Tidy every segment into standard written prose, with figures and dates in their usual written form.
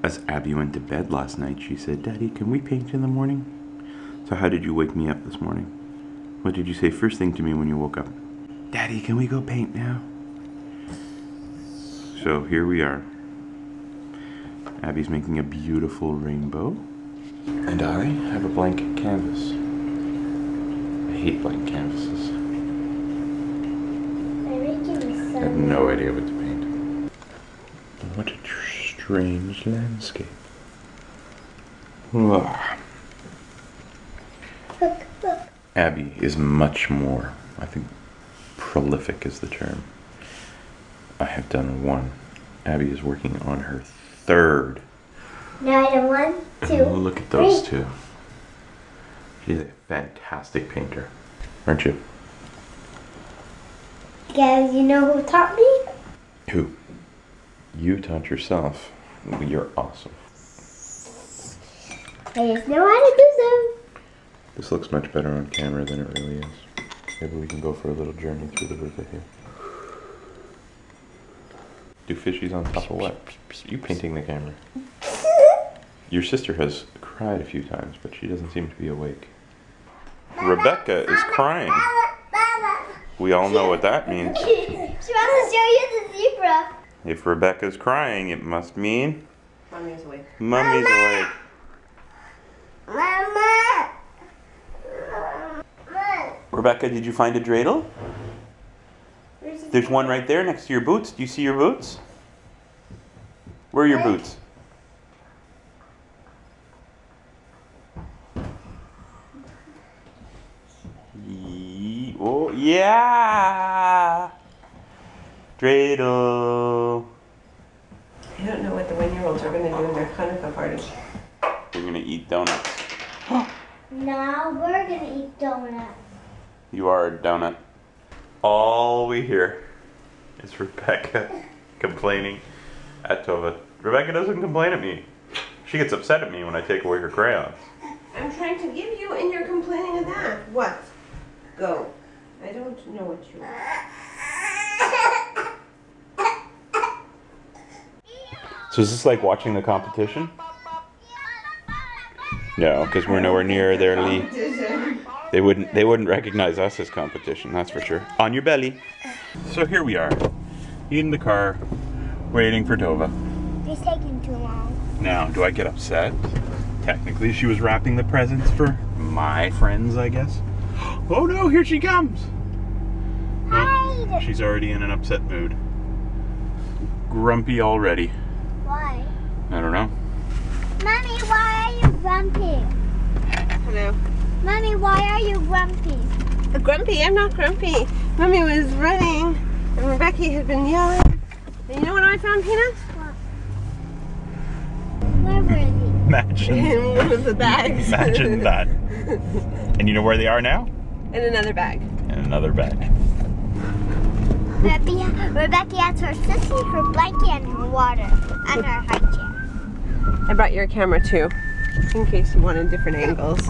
As Abby went to bed last night, she said, "Daddy, can we paint in the morning?" So how did you wake me up this morning? What did you say first thing to me when you woke up? "Daddy, can we go paint now?" So here we are. Abby's making a beautiful rainbow. And I have a blank canvas. I hate blank canvases. I have no idea what to paint. What a strange landscape. Abby is much more, I think, prolific is the term. I have done one. Abby is working on her third. Now I done 1, 2. Look at those two. She's a fantastic painter, aren't you? Guys, you know who taught me? Who? You taught yourself. You're awesome. I just know how to do so. This looks much better on camera than it really is. Maybe we can go for a little journey through the river here. Do fishies on top of what? Are you painting the camera? Your sister has cried a few times, but she doesn't seem to be awake. Rebecca is crying. We all know what that means. She wants to show you the zebra. If Rebecca's crying, it must mean Mommy's awake. Mommy's awake. Mama. Rebecca, did you find a dreidel? There's one right there next to your boots. Do you see your boots? Where are your boots? Oh, yeah! Dreidel. I don't know what the 1-year-olds are going to do in their Hanukkah party. We're going to eat donuts. Now we're going to eat donuts. You are a donut. All we hear is Rebecca complaining at Tova. Rebecca doesn't complain at me. She gets upset at me when I take away her crayons. I'm trying to give you and you're complaining of that. What? Go. I don't know what you want. So is this like watching the competition? No, because we're nowhere near their league. They wouldn't recognize us as competition, that's for sure. On your belly. So here we are, in the car, waiting for Tova. It's taking too long. Now, do I get upset? Technically, she was wrapping the presents for my friends, I guess. Oh no, here she comes! Hide! She's already in an upset mood. Grumpy already. Why? I don't know. Mommy, why are you grumpy? Hello. Mommy, why are you grumpy? Grumpy? I'm not grumpy. Mommy was running and Rebecca had been yelling. And you know what I found, Peanuts? What? Where were they? Imagine. In one of the bags. Imagine that. And you know where they are now? In another bag. In another bag. Rebecca has her sissy, her blanket, and her water, and her high chair. I brought your camera too, in case you wanted different angles.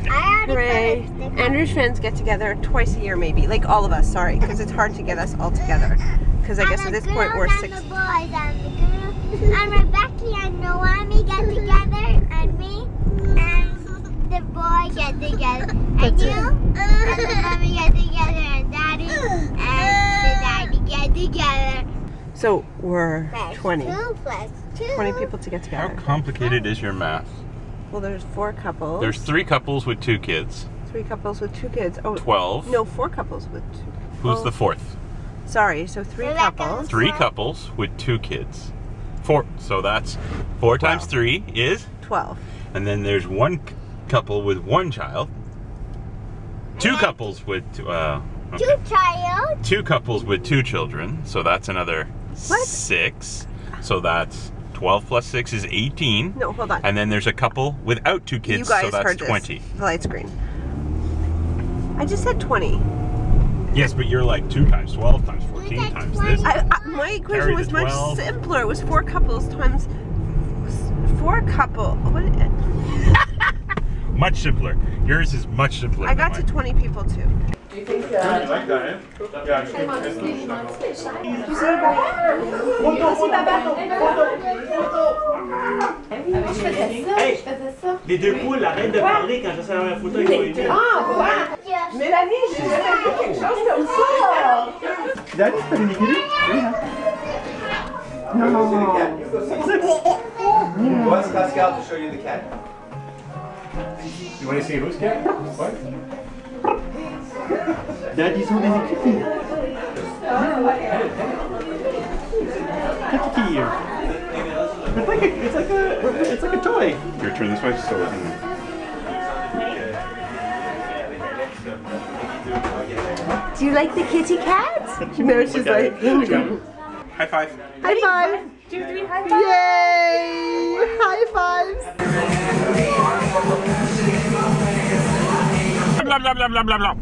I already Hooray! put it. Andrew's friends get together twice a year maybe, like all of us, sorry, because it's hard to get us all together. Because I guess at this point we're 6. And the boys and the girls, and Rebecca and Noemi get together, and me, and the boy get together, and you, and the mommy get together, and daddy, and the daddy get together. So we're Plus 20. 2 plus 2. 20 people to get How together. complicated is your math? Well, there's 4 couples. There's 3 couples with 2 kids. 3 couples with 2 kids. Oh, 12. no, 4 couples with 2. Who's Oh, the 4th? Sorry, so 3 Rebecca. couples. 3 couples with 2 kids. 4. So that's 4 times 3 is? 12. And then there's 1 couple with 1 child. 2 couples with 2 child. 2 couples with 2 children. So that's another What? 6. So that's 12 plus 6 is 18. No, hold on. And then there's a couple without 2 kids, You guys so that's heard 20. this. The light screen. I just said 20. Yes, but you're like 2 times 12 times 14 said times 20. this. My Carry equation the was much 12. simpler. It was 4 couples times 4 couple. What? Much simpler. Yours is much simpler. I got to 20 people too. Do you think like that, eh? Yeah, Hey, les deux poules, arrête de parler quand j'essaie d'avoir la photo avec toi. Ah, ouais. Mélanie, j'ai jamais vu quelque chose comme ça. Daddy's pretty good. Who wants Pascal to show you the cat? You want to see whose cat? What? Daddy's holding a kitty. Kitty here. It's like a toy. Your turn this way, so we can. Do you like the kitty cat? No, she's like. High five. High five. 1, 2, 3, high five. Yay! High fives. Blah, blah, blah, blah, blah, blah.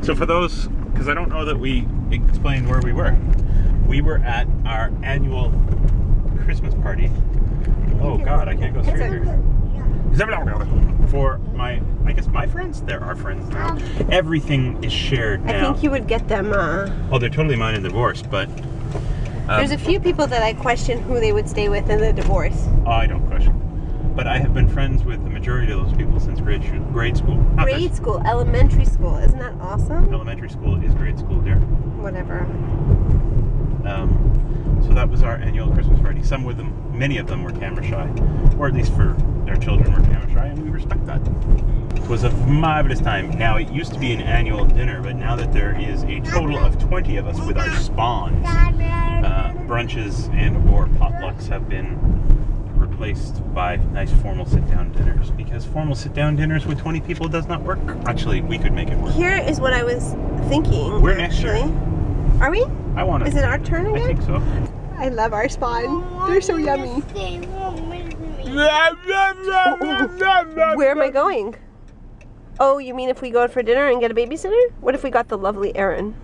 So for those, because I don't know that we explained where we were at our annual Christmas party. Oh God, I can't go straight here. For my, I guess my friends, they're our friends now. Everything is shared now. I think you would get them. Oh, they're totally mine in divorce, but There's a few people that I question who they would stay with in the divorce. I don't question. But I have been friends with the majority of those people since grade school. Grade school, elementary school. Isn't that awesome? Elementary school is grade school, dear. Whatever. So that was our annual Christmas party. Many of them were camera shy, or at least for their children were camera shy, and we respect that. It was a marvelous time. Now, it used to be an annual dinner, but now that there is a total of 20 of us with our spawns, brunches and or potlucks have been replaced by nice formal sit-down dinners, because formal sit-down dinners with 20 people does not work. Actually, we could make it work. Here is what I was thinking. We're next year. Are we? I want to. Is it our turn again? I think so. I love our spawn. They're so yummy. Where am I going? Oh, you mean if we go out for dinner and get a babysitter? What if we got the lovely Erin?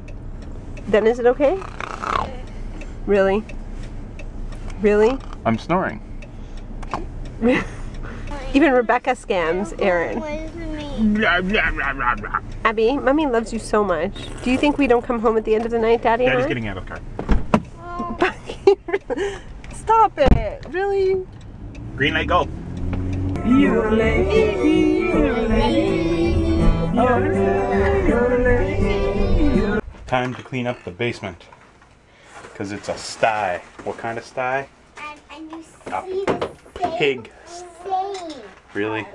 Then is it okay? Really? Really? I'm snoring. Even Rebecca scams Erin. Abby, Mommy loves you so much. Do you think we don't come home at the end of the night, Daddy? Daddy's getting out of the car. Stop it! Really? Green light, go. Time to clean up the basement. Because it's a sty. What kind of sty? And you see A the pig. same. Really?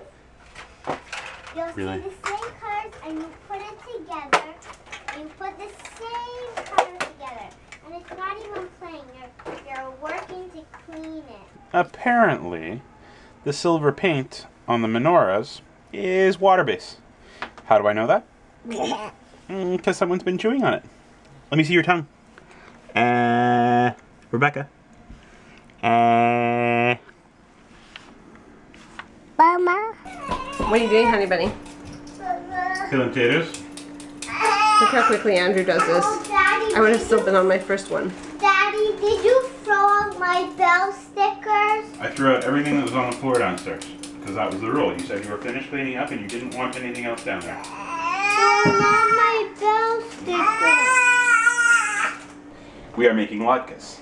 You'll Really? see the same colors and you put it together. And you put the same colors together. And it's not even playing. You're working to clean it. Apparently, the silver paint on the menorahs is water-based. How do I know that? Because someone's been chewing on it. Let me see your tongue. Rebecca. Mama. What are you doing, honey bunny? Peeling potatoes. Look how quickly Andrew does this. Daddy, I would have still been on my first one. Daddy, did you throw out my bell stickers? I threw out everything that was on the floor downstairs. Because that was the rule. You said you were finished cleaning up and you didn't want anything else down there. Not my bell stickers. We are making latkes.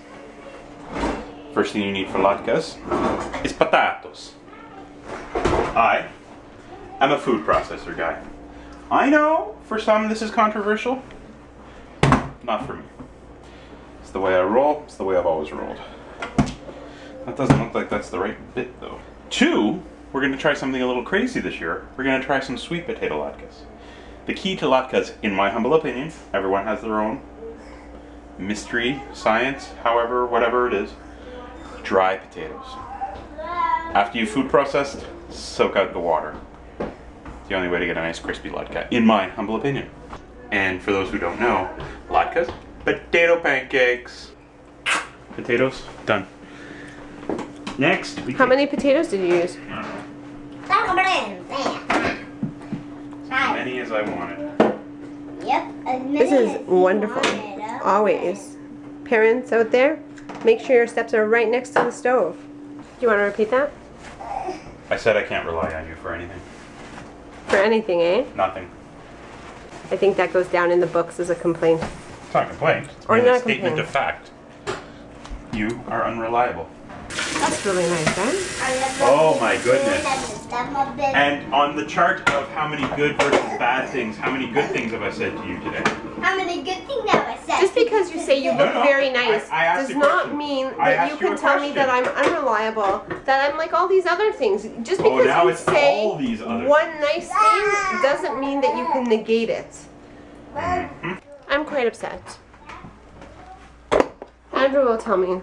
First thing you need for latkes is potatoes. I am a food processor guy. I know for some this is controversial. Not for me. It's the way I roll. It's the way I've always rolled. That doesn't look like that's the right bit though. 2, we're going to try something a little crazy this year. We're going to try some sweet potato latkes. The key to latkes, in my humble opinion, everyone has their own mystery, science, however, whatever it is, dry potatoes. After you food processed, soak out the water. It's the only way to get a nice crispy latke, in my humble opinion. And for those who don't know, latkes, potato pancakes. Potatoes, done. Next, we How many potatoes did you use? as many as I wanted. Yep. This is wonderful. Always. Parents out there, make sure your steps are right next to the stove. Do you want to repeat that? I said I can't rely on you for anything. For anything, eh? Nothing. I think that goes down in the books as a complaint. It's not a complaint. It's Or merely not a a statement complaint. of fact. You are unreliable. That's really nice, right? Oh my goodness. And on the chart of how many good versus bad things, how many good things have I said to you today? How many good things have I said? Just because you say you look very nice I asked does you a not question. mean I that you asked you can a tell me that I'm question. unreliable, that I'm like all these other things. Just Oh, because now you it's say all these other one nice thing doesn't mean that you can negate it. I'm quite upset. Andrew will tell me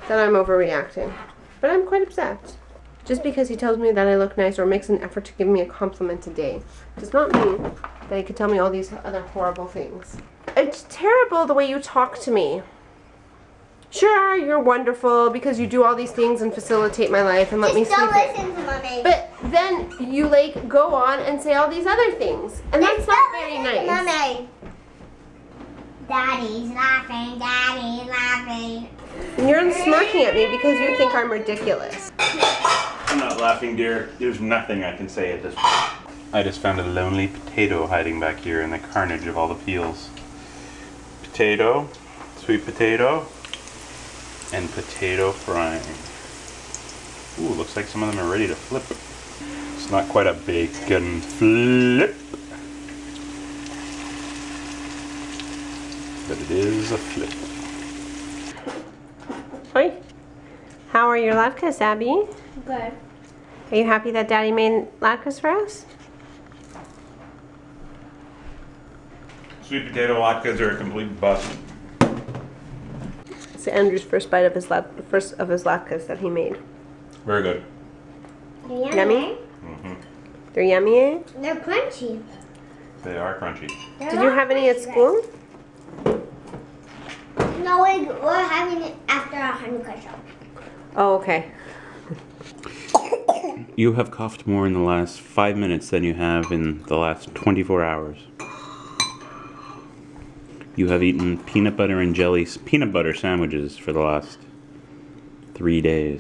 that I'm overreacting, but I'm quite upset. Just because he tells me that I look nice or makes an effort to give me a compliment a day does not mean that he could tell me all these other horrible things. It's terrible the way you talk to me. Sure, you're wonderful because you do all these things and facilitate my life and let me sleep Don't in. listen to Mommy. But then you like go on and say all these other things, and that's not very nice. Mommy. Daddy's laughing, Daddy's laughing. And you're smirking at me because you think I'm ridiculous. I'm not laughing, dear. There's nothing I can say at this point. I just found a lonely potato hiding back here in the carnage of all the peels. Potato, sweet potato, and potato frying. Ooh, looks like some of them are ready to flip. It's not quite a bacon flip, but it is a flip. Hi. How are your latkes, Abby? Good. Are you happy that Daddy made latkes for us? Sweet potato latkes are a complete bust. It's Andrew's first bite of his latkes that he made. Very good. They're Yummy? Mm-hmm. They're yummy, eh? They're crunchy. They are crunchy. Did you have any at school? No, we're having it after our honeycomb show. Oh, okay. You have coughed more in the last 5 minutes than you have in the last 24 hours. You have eaten peanut butter and jelly peanut butter sandwiches for the last 3 days.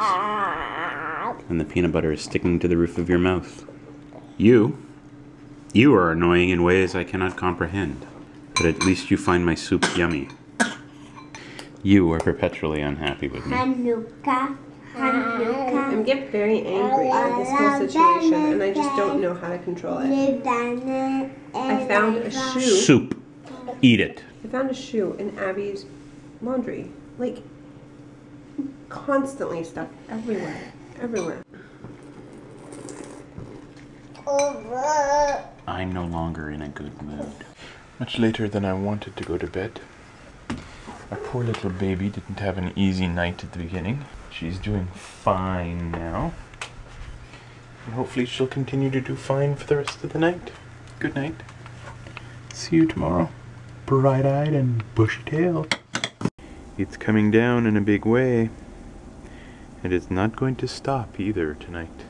And the peanut butter is sticking to the roof of your mouth. You are annoying in ways I cannot comprehend. But at least you find my soup yummy. You are perpetually unhappy with me. Hanukkah. I'm getting very angry at this whole situation, and I just don't know how to control it. I found a shoe. Soup. Eat it. I found a shoe in Abby's laundry. Like, constantly stuff everywhere. Everywhere. I'm no longer in a good mood. Much later than I wanted to go to bed. Our poor little baby didn't have an easy night at the beginning. She's doing fine now. And hopefully she'll continue to do fine for the rest of the night. Good night. See you tomorrow. Bright-eyed and bushy-tailed. It's coming down in a big way. And it's not going to stop either tonight.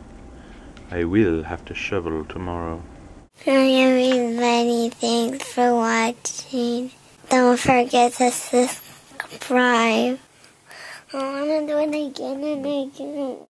I will have to shovel tomorrow. Hi everybody, thanks for watching. Don't forget to subscribe. I want to do it again and again.